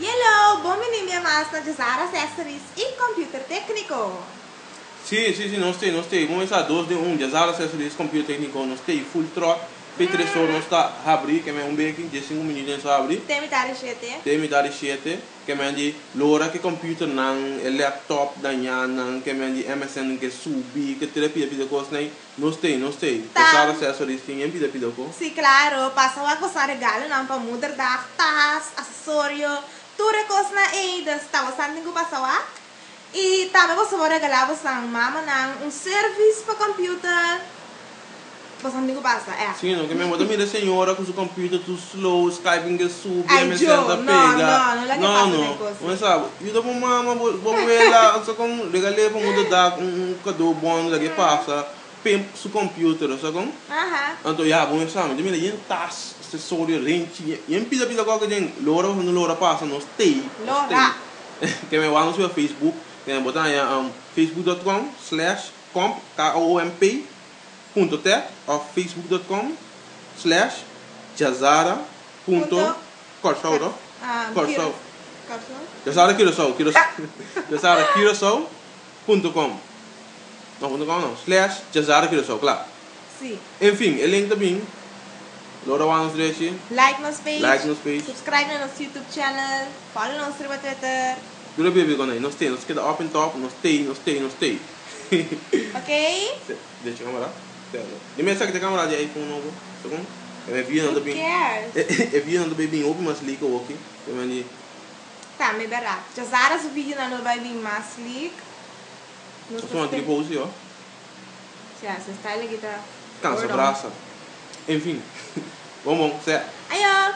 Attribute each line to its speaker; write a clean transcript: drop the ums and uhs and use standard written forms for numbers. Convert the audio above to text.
Speaker 1: Hello, bom menino mais na Jazara Accessories e Computer Técnico.
Speaker 2: Sim, não sei. Vamos começar dois de Jazara Accessories Computer Técnico, não sei, full truck. Petressor não está a abrir, que é um beco de 5 minutos a abrir.
Speaker 1: Tem me dar enxete?
Speaker 2: Tem me dar enxete, que é de lora que computer não, laptop danhar não, que é de MSN que subir, que terapia pida coisa nem, não sei. Jazara Accessories tem pida coisa.
Speaker 1: Sim, claro, passa lá com essa regalo não para mudar da tas, acessório, tudo coisa na ainda está bastante que passa lá. E também você vai regalar você mama um serviço para computer. Bastante que passa, é.
Speaker 2: Sim, não, que minha mãe mira senhora com o computer tudo slow, Skype que sube, MSN
Speaker 1: da
Speaker 2: pega.
Speaker 1: Não,
Speaker 2: não sabe. E depois mama, vamos ver lá, só com regalei para mudar cadeau bom, lá que passa, pem su computer, só com. Então, já, vamos sabe, de mira, e tas, acessório, lente, e pida qualquer coisa, lora passa, não stay.
Speaker 1: Lora.
Speaker 2: Que minha vai no seu Facebook, que minha botar aí, facebook.com/komp.tech ou facebook.com/jazara.corsau. Jazara Curaçao.com. Não, /Jazara Curaçao, claro.
Speaker 1: Sim.
Speaker 2: Enfim, o link também. Laura Wanos Dreshi.
Speaker 1: Like nos page.
Speaker 2: Subscribe
Speaker 1: no nosso YouTube channel. Follow nos Twitter.
Speaker 2: Dura bebê quando aí, nós queda up and top, nós stay.
Speaker 1: Ok?
Speaker 2: Deixa a câmera. E me sabe que a câmera de iPhone novo, tá bom? É vindo bem. É vindo bem open mas liga aqui. Também.
Speaker 1: Tá, me berá. Jazara o vídeo não vai vir mais liga.
Speaker 2: Nós vamos ter pause, ó.
Speaker 1: Já, você está ali que tá.
Speaker 2: Cansa braça. Enfim. Vamos, certo.
Speaker 1: Ayo.